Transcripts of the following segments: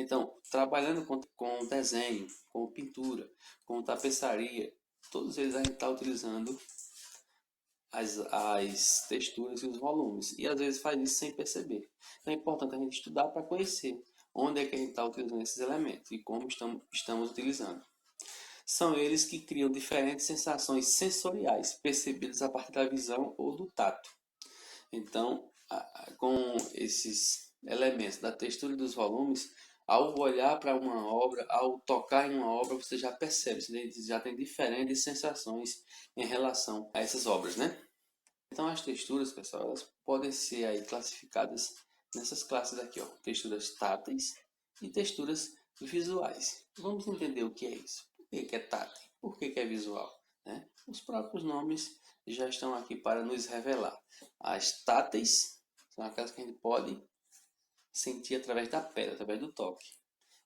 Então, trabalhando com desenho, com pintura, com tapeçaria, todos eles a gente está utilizando as texturas e os volumes. E às vezes faz isso sem perceber. Então é importante a gente estudar para conhecer onde é que a gente está utilizando esses elementos e como estamos utilizando. São eles que criam diferentes sensações sensoriais percebidas a partir da visão ou do tato. Então, com esses elementos da textura e dos volumes, ao olhar para uma obra, ao tocar em uma obra, você já percebe, você já tem diferentes sensações em relação a essas obras, né? Então, as texturas, pessoal, elas podem ser aí classificadas nessas classes aqui, ó, texturas táteis e texturas visuais. Vamos entender o que é isso. Por que é tátil? Por que é visual? Né? Os próprios nomes já estão aqui para nos revelar. As táteis são aquelas que a gente pode sentir através da pele, através do toque.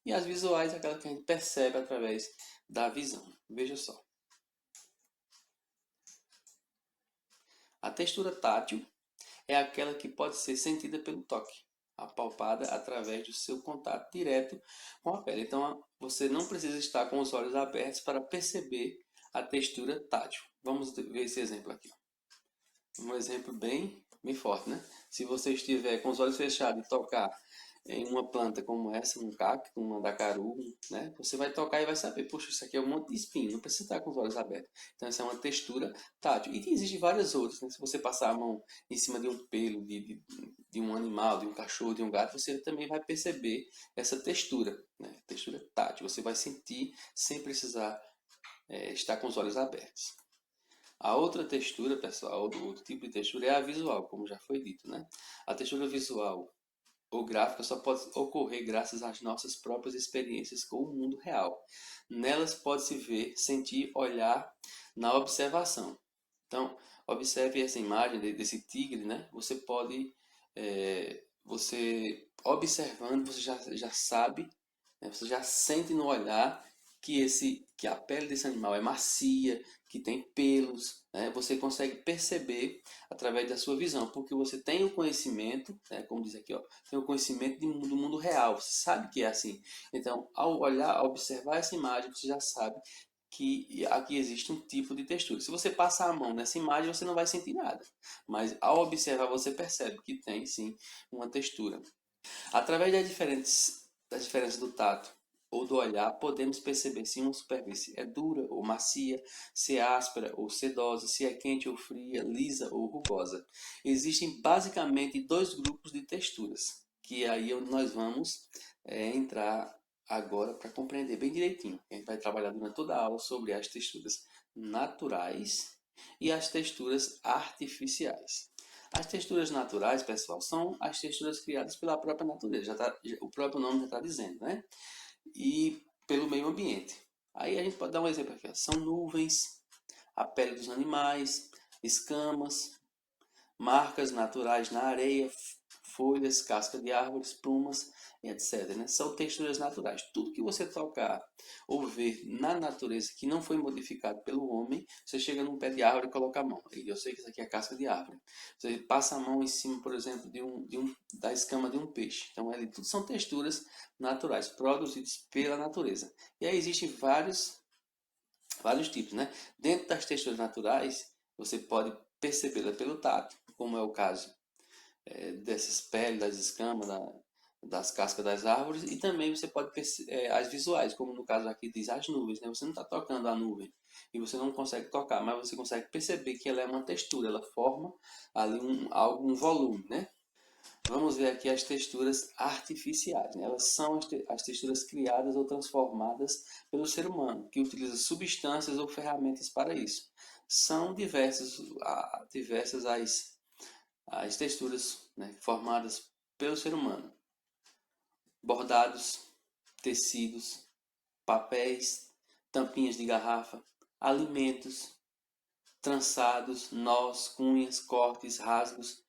E as visuais, aquelas que a gente percebe através da visão. Veja só. A textura tátil é aquela que pode ser sentida pelo toque, apalpada através do seu contato direto com a pele. Então, você não precisa estar com os olhos abertos para perceber a textura tátil. Vamos ver esse exemplo aqui. Um exemplo bem forte, né? Se você estiver com os olhos fechados e tocar em uma planta como essa, um cacto, uma dacaru, né? Você vai tocar e vai saber, puxa, isso aqui é um monte de espinho, não precisa estar com os olhos abertos. Então, essa é uma textura tátil. E existem várias outras, né? Se você passar a mão em cima de um pelo de um animal, de um cachorro, de um gato, você também vai perceber essa textura, né? Textura tátil. Você vai sentir sem precisar estar com os olhos abertos. A outra textura, pessoal, outro tipo de textura é a visual, como já foi dito, né? A textura visual ou gráfica só pode ocorrer graças às nossas próprias experiências com o mundo real. Nelas pode-se ver, sentir, olhar na observação. Então, observe essa imagem desse tigre, né? Você pode, você observando, você já sabe, né? Você já sente no olhar que a pele desse animal é macia, que tem pelos, né? Você consegue perceber através da sua visão, porque você tem o conhecimento, né? Como diz aqui, ó, tem o conhecimento do mundo real, você sabe que é assim. Então, ao olhar, ao observar essa imagem, você já sabe que aqui existe um tipo de textura. Se você passar a mão nessa imagem, você não vai sentir nada, mas ao observar, você percebe que tem sim uma textura. Através das diferenças do tato ou do olhar, podemos perceber se uma superfície é dura ou macia, se é áspera ou sedosa, se é quente ou fria, lisa ou rugosa. Existem basicamente dois grupos de texturas, que é aí onde nós vamos entrar agora para compreender bem direitinho. A gente vai trabalhar durante toda a aula sobre as texturas naturais e as texturas artificiais. As texturas naturais, pessoal, são as texturas criadas pela própria natureza. O próprio nome já está dizendo, né? E pelo meio ambiente. Aí a gente pode dar um exemplo aqui. Ó. São nuvens, a pele dos animais, escamas, marcas naturais na areia, folhas, casca de árvores, plumas, etc. Né? São texturas naturais. Tudo que você tocar ou ver na natureza que não foi modificado pelo homem, você chega num pé de árvore e coloca a mão. E eu sei que isso aqui é casca de árvore. Você passa a mão em cima, por exemplo, da escama de um peixe. Então, ali tudo são texturas naturais, produzidas pela natureza. E aí existem vários tipos, né? Dentro das texturas naturais, você pode percebê-la pelo tato, como é o caso dessas peles, das escamas, das cascas das árvores, e também você pode as visuais, como no caso aqui diz as nuvens, né? Você não está tocando a nuvem e você não consegue tocar, mas você consegue perceber que ela é uma textura, ela forma ali um volume, né? Vamos ver aqui as texturas artificiais, né? Elas são as texturas criadas ou transformadas pelo ser humano, que utiliza substâncias ou ferramentas para isso. São diversas as texturas, né, formadas pelo ser humano. Bordados, tecidos, papéis, tampinhas de garrafa, alimentos, trançados, nós, cunhas, cortes, rasgos,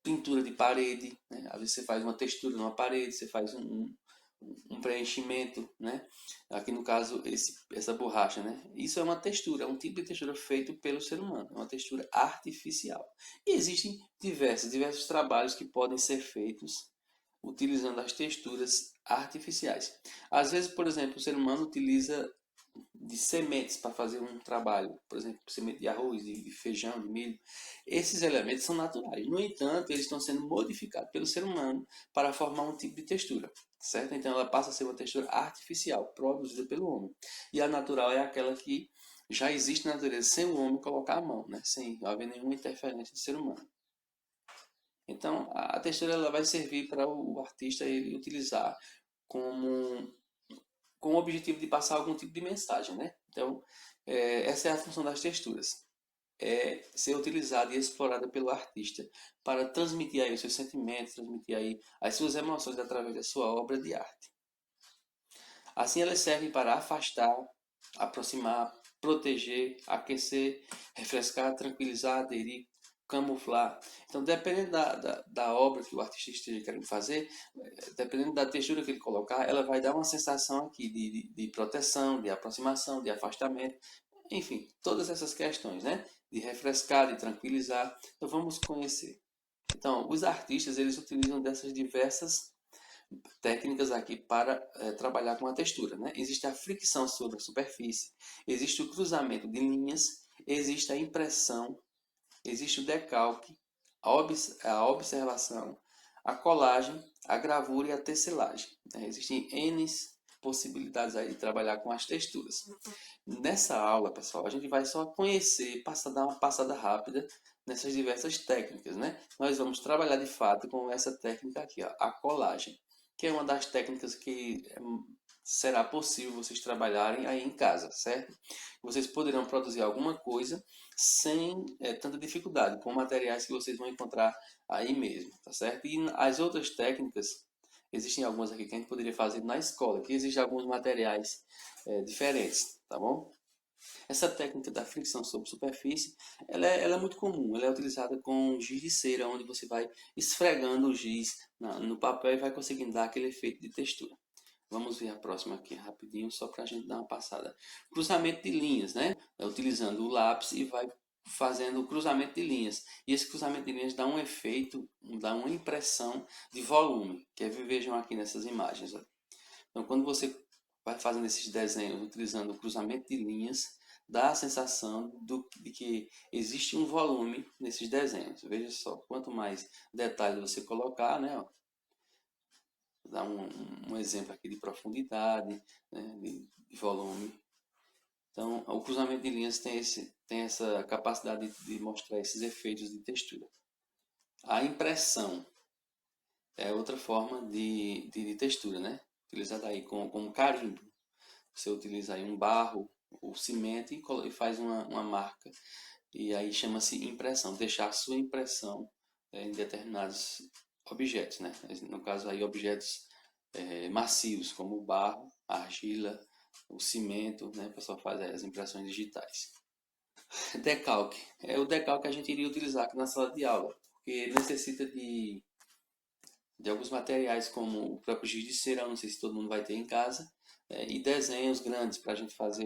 pintura de parede, né? Às vezes você faz uma textura numa parede, você faz um preenchimento, né? Aqui no caso essa borracha, né? Isso é uma textura, é um tipo de textura feito pelo ser humano, é uma textura artificial. E existem diversos trabalhos que podem ser feitos utilizando as texturas artificiais. Às vezes, por exemplo, o ser humano utiliza de sementes para fazer um trabalho, por exemplo, semente de arroz, de feijão, de milho. Esses elementos são naturais. No entanto, eles estão sendo modificados pelo ser humano para formar um tipo de textura, certo? Então ela passa a ser uma textura artificial, produzida pelo homem. E a natural é aquela que já existe na natureza sem o homem colocar a mão, né? Sem haver nenhuma interferência do ser humano. Então, a textura ela vai servir para o artista ele utilizar como com o objetivo de passar algum tipo de mensagem, né? Então, essa é a função das texturas. É ser utilizada e explorada pelo artista para transmitir aí os seus sentimentos, transmitir aí as suas emoções através da sua obra de arte. Assim, elas servem para afastar, aproximar, proteger, aquecer, refrescar, tranquilizar, aderir, camuflar. Então, dependendo da obra que o artista esteja querendo fazer, dependendo da textura que ele colocar, ela vai dar uma sensação aqui de proteção, de aproximação, de afastamento, enfim, todas essas questões, né? De refrescar, de tranquilizar. Então, vamos conhecer. Então, os artistas, eles utilizam dessas diversas técnicas aqui para trabalhar com a textura, né? Existe a fricção sobre a superfície, existe o cruzamento de linhas, existe a impressão, existe o decalque, a observação, a colagem, a gravura e a tecelagem, né? Existem N possibilidades aí de trabalhar com as texturas. Nessa aula, pessoal, a gente vai só conhecer, dar uma passada rápida nessas diversas técnicas, né? Nós vamos trabalhar de fato com essa técnica aqui, ó, a colagem, que é uma das técnicas que será possível vocês trabalharem aí em casa, certo? Vocês poderão produzir alguma coisa sem tanta dificuldade, com materiais que vocês vão encontrar aí mesmo, tá certo? E as outras técnicas, existem algumas aqui que a gente poderia fazer na escola, que existem alguns materiais diferentes, tá bom? Essa técnica da fricção sobre superfície, ela é muito comum, ela é utilizada com giz de cera, onde você vai esfregando o giz no papel e vai conseguindo dar aquele efeito de textura. Vamos ver a próxima aqui rapidinho, só para a gente dar uma passada. Cruzamento de linhas, né? Utilizando o lápis e vai fazendo o cruzamento de linhas. E esse cruzamento de linhas dá um efeito, dá uma impressão de volume, que vejam aqui nessas imagens. Ó. Então, quando você vai fazendo esses desenhos utilizando o cruzamento de linhas, dá a sensação de que existe um volume nesses desenhos. Veja só, quanto mais detalhes você colocar, né? Ó, dar um exemplo aqui de profundidade, né, de volume. Então, o cruzamento de linhas tem essa capacidade de mostrar esses efeitos de textura. A impressão é outra forma de textura, né? Utilizada aí com carimbo. Você utiliza aí um barro, o cimento e faz uma marca. E aí chama-se impressão, deixar a sua impressão em determinados objetos, né? No caso aí objetos macios, como o barro, a argila, o cimento, né? O pessoal faz as impressões digitais. Decalque. É o decalque que a gente iria utilizar aqui na sala de aula, porque necessita de alguns materiais, como o próprio giz de cera, não sei se todo mundo vai ter em casa, e desenhos grandes para a gente fazer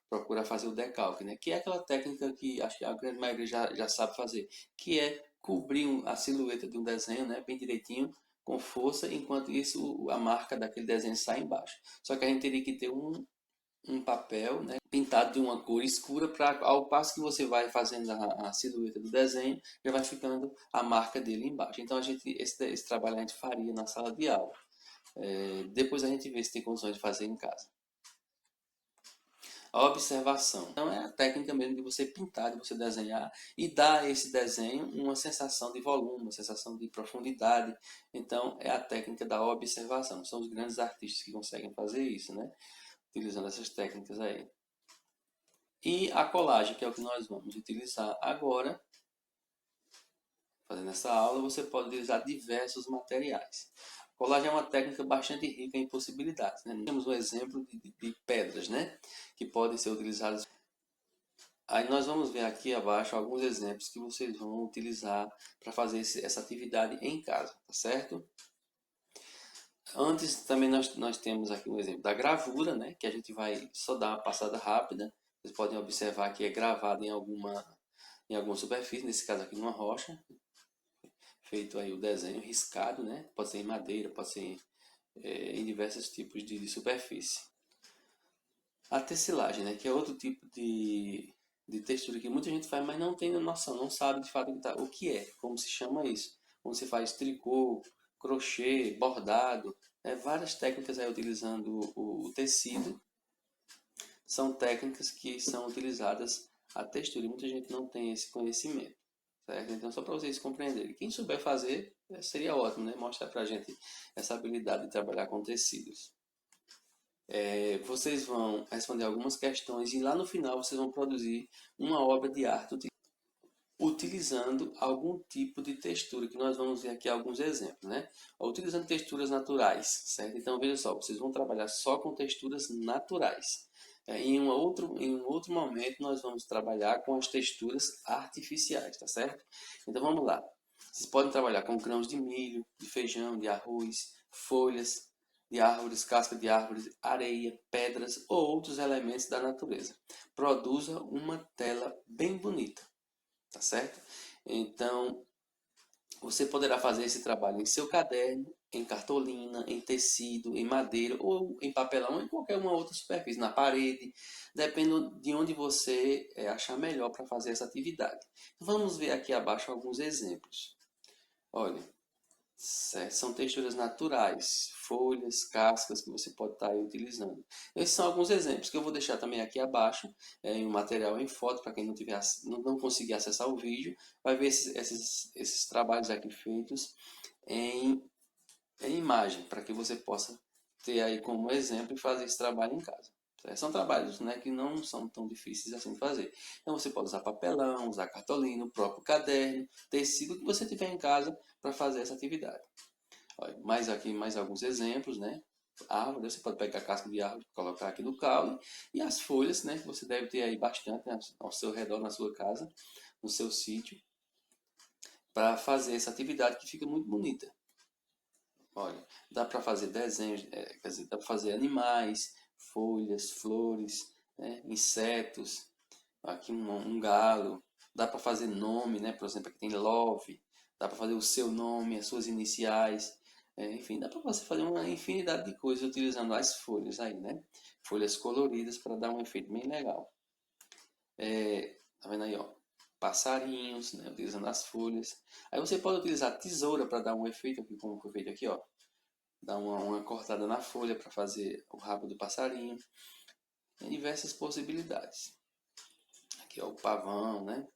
procurar fazer o decalque, né? Que é aquela técnica que acho que a grande maioria já sabe fazer, que é cobrir a silhueta de um desenho, né? Bem direitinho, com força, enquanto isso a marca daquele desenho sai embaixo. Só que a gente teria que ter um papel, né, pintado de uma cor escura, para ao passo que você vai fazendo a silhueta do desenho, já vai ficando a marca dele embaixo. Então esse trabalho a gente faria na sala de aula. Depois a gente vê se tem condições de fazer em casa. A observação. Então é a técnica mesmo de você pintar, de você desenhar e dar a esse desenho uma sensação de volume, uma sensação de profundidade. Então é a técnica da observação. São os grandes artistas que conseguem fazer isso, né? Utilizando essas técnicas aí. E a colagem, que é o que nós vamos utilizar agora. Fazendo essa aula, você pode utilizar diversos materiais. A colagem é uma técnica bastante rica em possibilidades. Né? Temos um exemplo de pedras, né? Que podem ser utilizadas. Aí nós vamos ver aqui abaixo alguns exemplos que vocês vão utilizar para fazer essa atividade em casa, tá certo? Antes também nós temos aqui um exemplo da gravura, né? Que a gente vai só dar uma passada rápida. Vocês podem observar que é gravado em alguma superfície, nesse caso aqui numa rocha. feito aí o desenho riscado, né? Pode ser em madeira, pode ser em diversos tipos de superfície. A tecelagem, né? Que é outro tipo de textura que muita gente faz, mas não tem noção, não sabe de fato o que é, como se chama isso. Como se faz tricô, crochê, bordado, várias técnicas aí utilizando o tecido. São técnicas que são utilizadas a textura e muita gente não tem esse conhecimento, certo? Então, só para vocês compreenderem. Quem souber fazer, seria ótimo, né? Mostrar para a gente essa habilidade de trabalhar com tecidos. Vocês vão responder algumas questões e lá no final vocês vão produzir uma obra de arte utilizando algum tipo de textura, que nós vamos ver aqui alguns exemplos, né? Utilizando texturas naturais, certo? Então, veja só, vocês vão trabalhar só com texturas naturais. Em um outro momento, nós vamos trabalhar com as texturas artificiais, tá certo? Então, vamos lá. Vocês podem trabalhar com grãos de milho, de feijão, de arroz, folhas de árvores, casca de árvores, areia, pedras ou outros elementos da natureza. Produza uma tela bem bonita, tá certo? Então, você poderá fazer esse trabalho em seu caderno, em cartolina, em tecido, em madeira ou em papelão ou em qualquer uma outra superfície, na parede, dependendo de onde você achar melhor para fazer essa atividade. Vamos ver aqui abaixo alguns exemplos. Olha, são texturas naturais, folhas, cascas que você pode estar aí utilizando. Esses são alguns exemplos que eu vou deixar também aqui abaixo, em um material em foto, para quem não conseguir acessar o vídeo, vai ver esses trabalhos aqui feitos em, em imagem, para que você possa ter aí como exemplo e fazer esse trabalho em casa. São trabalhos, né, que não são tão difíceis assim de fazer. Então você pode usar papelão, usar cartolina, o próprio caderno, tecido que você tiver em casa para fazer essa atividade. Olha, mais alguns exemplos, né? Árvore, você pode pegar a casca de árvore, colocar aqui no caule, e as folhas, né, que você deve ter aí bastante, né, ao seu redor na sua casa, no seu sítio, para fazer essa atividade que fica muito bonita. Olha, dá para fazer desenhos, quer dizer, dá para fazer animais, folhas, flores, né, insetos, aqui um galo, dá para fazer nome, né? Por exemplo, aqui tem Love, dá para fazer o seu nome, as suas iniciais, enfim, dá para você fazer uma infinidade de coisas utilizando as folhas aí, né? Folhas coloridas para dar um efeito bem legal. Tá vendo aí, ó? Passarinhos, né? Utilizando as folhas. Aí você pode utilizar tesoura para dar um efeito aqui, como foi feito aqui, ó. Dar uma cortada na folha para fazer o rabo do passarinho. Tem diversas possibilidades. Aqui, ó, o pavão, né?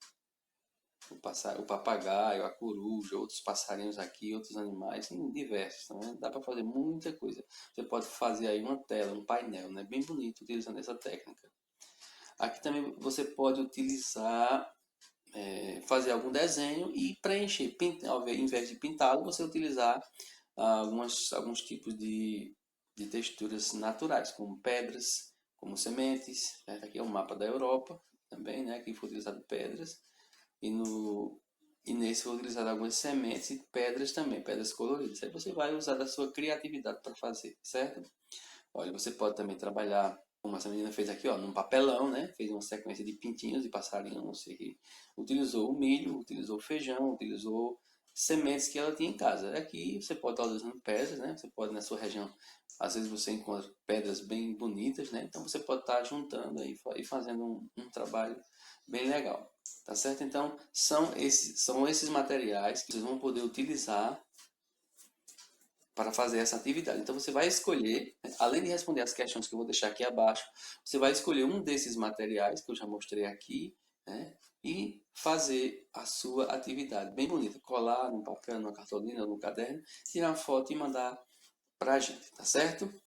O papagaio, a coruja, outros passarinhos aqui, outros animais, tem diversos, né? Dá para fazer muita coisa. Você pode fazer aí uma tela, um painel, né? Bem bonito utilizando essa técnica. Aqui também você pode utilizar, fazer algum desenho e preencher. Ao invés de pintá-lo, você utilizar alguns tipos de texturas naturais, como pedras, como sementes. Né? Aqui é um mapa da Europa também, né? Aqui foi utilizado pedras. E nesse foi utilizado algumas sementes e pedras também, pedras coloridas. Aí você vai usar da sua criatividade para fazer, certo? Olha, você pode também trabalhar, como essa menina fez aqui, ó, num papelão, né? Fez uma sequência de pintinhos de passarinho, não sei o que. Utilizou o milho, utilizou o feijão, utilizou sementes que ela tinha em casa. Aqui você pode estar usando pedras, né? Você pode na sua região, às vezes você encontra pedras bem bonitas, né? Então você pode estar juntando aí e fazendo um trabalho bem legal. Tá certo? Então, são esses materiais que vocês vão poder utilizar para fazer essa atividade. Então, você vai escolher, né, além de responder as questões que eu vou deixar aqui abaixo, você vai escolher um desses materiais que eu já mostrei aqui, né, e fazer a sua atividade bem bonita. Colar num papel, numa cartolina, num caderno, tirar uma foto e mandar para a gente, tá certo?